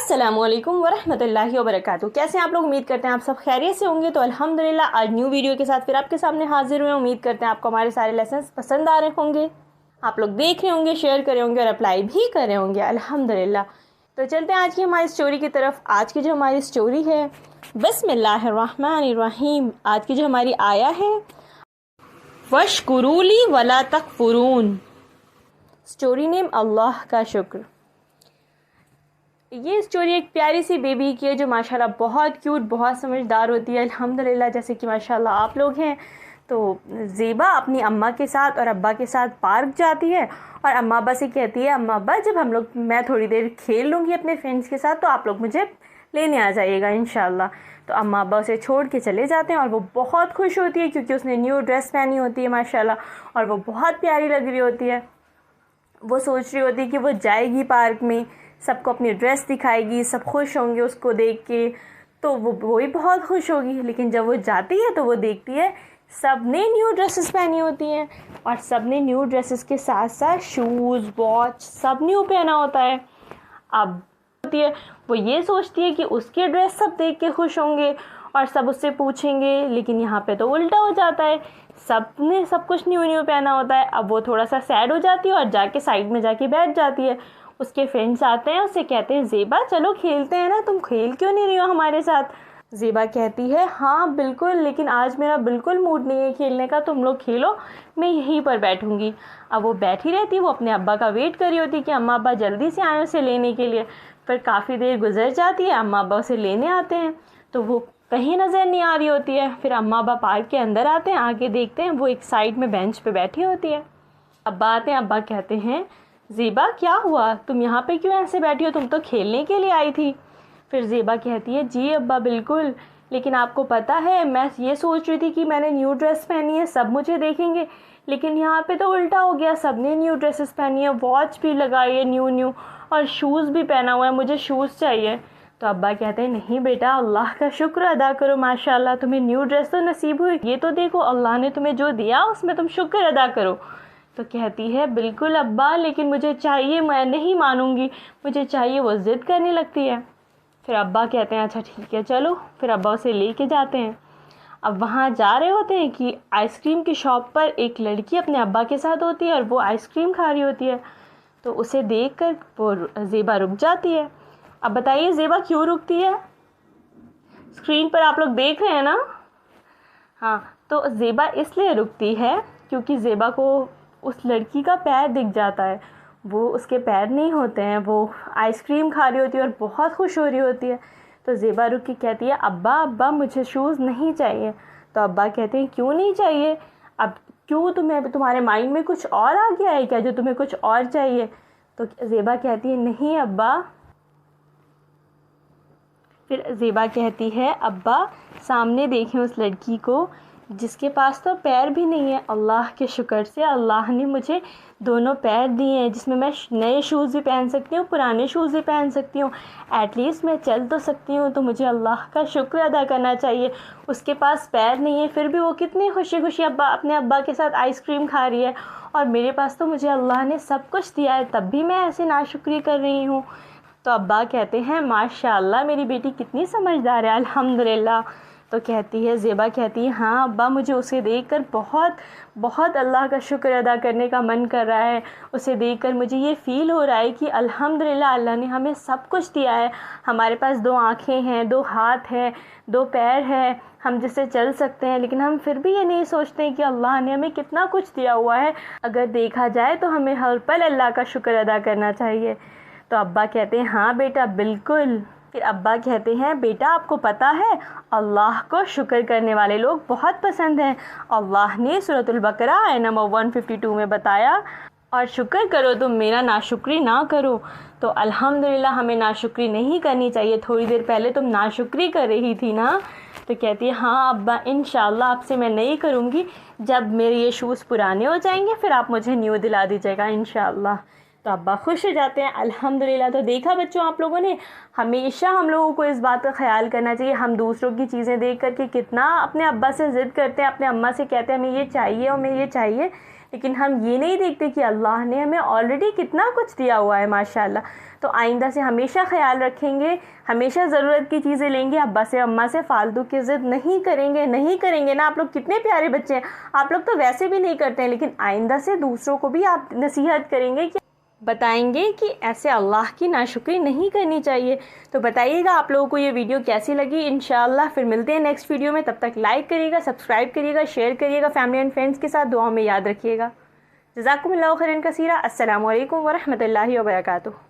अस्सलामुअलैकुम वरहमतुल्लाहि वबरकातुहू। कैसे हैं आप लोग? उम्मीद करते हैं आप सब खैरियत से होंगे। तो अल्हम्दुलिल्लाह आज न्यू वीडियो के साथ फिर आपके सामने हाजिर हुए। उम्मीद करते हैं आपको हमारे सारे लेसन्स पसंद आ रहे होंगे, आप लोग देख रहे होंगे, शेयर करे होंगे और अप्लाई भी कर रहे होंगे अल्हम्दुलिल्लाह। तो चलते हैं आज की हमारी स्टोरी की तरफ। आज की जो हमारी स्टोरी है, बिस्मिल्लाहिर्रहमानिर्रहीम। आज की जो हमारी आया है, वशकुरूली वला तकफुरून। स्टोरी नेम अल्लाह का शुक्र। ये स्टोरी एक प्यारी सी बेबी की है जो माशाल्लाह बहुत क्यूट, बहुत समझदार होती है अल्हम्दुलिल्लाह। जैसे कि माशाल्लाह आप लोग हैं। तो ज़ेबा अपनी अम्मा के साथ और अब्बा के साथ पार्क जाती है और अम्मा अब्बा से कहती है, अम्मा अब्बा जब मैं थोड़ी देर खेल लूँगी अपने फ्रेंड्स के साथ तो आप लोग मुझे लेने आ जाइएगा इंशाल्लाह। तो अम्मा अब्बा उसे छोड़ के चले जाते हैं और वो बहुत खुश होती है क्योंकि उसने न्यू ड्रेस पहनी होती है माशाल्लाह, और वो बहुत प्यारी लग रही होती है। वो सोच रही होती है कि वो जाएगी पार्क में, सबको अपनी ड्रेस दिखाएगी, सब खुश होंगे उसको देख के, तो वो भी बहुत खुश होगी। लेकिन जब वो जाती है तो वो देखती है सब ने न्यू ड्रेसेस पहनी होती हैं और सब ने न्यू ड्रेसेस के साथ साथ शूज़, वॉच सब न्यू पहना होता है। अब होती है वो ये सोचती है कि उसकी ड्रेस सब देख के खुश होंगे और सब उससे पूछेंगे, लेकिन यहाँ पे तो उल्टा हो जाता है, सब ने सब कुछ न्यू न्यू पहना होता है। अब वो थोड़ा सा सैड हो जाती है और जाके साइड में जाके बैठ जाती है। उसके फ्रेंड्स आते हैं, उससे कहते हैं, ज़ेबा चलो खेलते हैं ना, तुम खेल क्यों नहीं रही हो हमारे साथ? ज़ेबा कहती है, हाँ बिल्कुल, लेकिन आज मेरा बिल्कुल मूड नहीं है खेलने का, तुम लोग खेलो, मैं यहीं पर बैठूंगी। अब वो बैठी रहती, वो अपने अब्बा का वेट कर रही होती कि अम्मा अब्बा जल्दी से आए उसे लेने के लिए। फिर काफ़ी देर गुजर जाती है, अम्मा अब्बा उसे लेने आते हैं तो वो कहीं नज़र नहीं आ रही होती है। फिर अम्मा अब्बा पार्क के अंदर आते हैं, आके देखते हैं वो एक साइड में बेंच पे बैठी होती है। अब्बा आते हैं, अब्बा कहते हैं, ज़ेबा क्या हुआ, तुम यहाँ पे क्यों ऐसे बैठी हो, तुम तो खेलने के लिए आई थी। फिर ज़ेबा कहती है, जी अब्बा बिल्कुल, लेकिन आपको पता है मैं ये सोच रही थी कि मैंने न्यू ड्रेस पहनी है, सब मुझे देखेंगे, लेकिन यहाँ पे तो उल्टा हो गया, सब ने न्यू ड्रेसेस पहनी है, वॉच भी लगाई है न्यू न्यू और शूज़ भी पहना हुआ है, मुझे शूज़ चाहिए। तो अब्बा कहते हैं, नहीं बेटा, अल्लाह का शुक्र अदा करो, माशाल्लाह तुम्हें न्यू ड्रेस तो नसीब हुई, ये तो देखो अल्लाह ने तुम्हें जो दिया उसमें तुम शुक्र अदा करो। तो कहती है, बिल्कुल अब्बा, लेकिन मुझे चाहिए, मैं नहीं मानूंगी, मुझे चाहिए। वो ज़िद करने लगती है। फिर अब्बा कहते हैं, अच्छा ठीक है चलो। फिर अब्बा उसे लेके जाते हैं। अब वहाँ जा रहे होते हैं कि आइसक्रीम की शॉप पर एक लड़की अपने अब्बा के साथ होती है और वो आइसक्रीम खा रही होती है। तो उसे देखकर वो ज़ेबा रुक जाती है। अब बताइए ज़ेबा क्यों रुकती है? स्क्रीन पर आप लोग देख रहे हैं ना? हाँ, तो ज़ेबा इसलिए रुकती है क्योंकि ज़ेबा को उस लड़की का पैर दिख जाता है। वो उसके पैर नहीं होते हैं, वो आइसक्रीम खा रही होती है और बहुत खुश हो रही होती है। तो ज़ेबा रुक के कहती है, अब्बा अब्बा मुझे शूज़ नहीं चाहिए। तो अब्बा कहते हैं, क्यों नहीं चाहिए? अब क्यों, तुम्हारे माइंड में कुछ और आ गया है क्या जो तुम्हें कुछ और चाहिए? तो ज़ेबा कहती है, नहीं अब्बा। फिर ज़ेबा कहती है, अब्बा सामने देखें उस लड़की को जिसके पास तो पैर भी नहीं है, अल्लाह के शुक्र से अल्लाह ने मुझे दोनों पैर दिए हैं जिसमें मैं नए शूज़ भी पहन सकती हूँ, पुराने शूज़ भी पहन सकती हूँ, एटलीस्ट मैं चल तो सकती हूँ, तो मुझे अल्लाह का शुक्र अदा करना चाहिए। उसके पास पैर नहीं है फिर भी वो कितनी खुशी खुशी अपने अब्बा के साथ आइसक्रीम खा रही है, और मेरे पास तो मुझे अल्लाह ने सब कुछ दिया है, तब भी मैं ऐसे नाशुक्री कर रही हूँ। तो अब्बा कहते हैं, माशाल्लाह मेरी बेटी कितनी समझदार है अल्हम्दुलिल्लाह। तो कहती है, ज़ेबा कहती है, हाँ अब्बा, मुझे उसे देखकर बहुत बहुत अल्लाह का शुक्र अदा करने का मन कर रहा है। उसे देखकर मुझे ये फ़ील हो रहा है कि अल्हम्दुलिल्लाह अल्लाह ने हमें सब कुछ दिया है। हमारे पास 2 आँखें हैं, 2 हाथ हैं, 2 पैर हैं, हम जिससे चल सकते हैं, लेकिन हम फिर भी ये नहीं सोचते कि अल्लाह ने हमें कितना कुछ दिया हुआ है। अगर देखा जाए तो हमें हर पल अल्लाह का शुक्र अदा करना चाहिए। तो अब्बा कहते हैं, हाँ बेटा बिल्कुल। फिर अब्बा कहते हैं, बेटा आपको पता है अल्लाह को शुक्र करने वाले लोग बहुत पसंद हैं। अल्लाह ने सूरतुल बकरा आयत नंबर 152 में बताया, और शुक्र करो तुम मेरा नाशुक्री ना करो। तो अल्हम्दुलिल्लाह हमें नाशुक्री नहीं करनी चाहिए। थोड़ी देर पहले तुम नाशुक्री कर रही थी ना? तो कहती है, हाँ अब्बा इंशाल्लाह आपसे मैं नहीं करूँगी, जब मेरे ये शूज़ पुराने हो जाएंगे फिर आप मुझे न्यू दिला दीजिएगा इंशाल्लाह। तो अब्बा खुश हो जाते हैं अल्हम्दुलिल्लाह। तो देखा बच्चों, आप लोगों ने, हमेशा हम लोगों को इस बात का ख्याल करना चाहिए, हम दूसरों की चीज़ें देख कर के कितना अपने अब्बा से ज़िद करते हैं, अपने अम्मा से कहते हैं हमें ये चाहिए और हमें ये चाहिए, लेकिन हम ये नहीं देखते कि अल्लाह ने हमें ऑलरेडी कितना कुछ दिया हुआ है माशाल्लाह। तो आइंदा से हमेशा ख्याल रखेंगे, हमेशा ज़रूरत की चीज़ें लेंगे, अब्बा से अम्मा से फालतू की ज़िद नहीं करेंगे ना। आप लोग कितने प्यारे बच्चे हैं, आप लोग तो वैसे भी नहीं करते हैं, लेकिन आइंदा से दूसरों को भी आप नसीहत करेंगे कि बताएंगे कि ऐसे अल्लाह की नाशुक्री नहीं करनी चाहिए। तो बताइएगा आप लोगों को ये वीडियो कैसी लगी। इंशाअल्लाह फिर मिलते हैं नेक्स्ट वीडियो में। तब तक लाइक करिएगा, सब्सक्राइब करिएगा, शेयर करिएगा फैमिली एंड फ्रेंड्स के साथ। दुआ में याद रखिएगा। जज़ाकुमुल्लाहु खैरन कसीरा। अस्सलामु अलैकुम व रहमतुल्लाहि व बरकातुहू।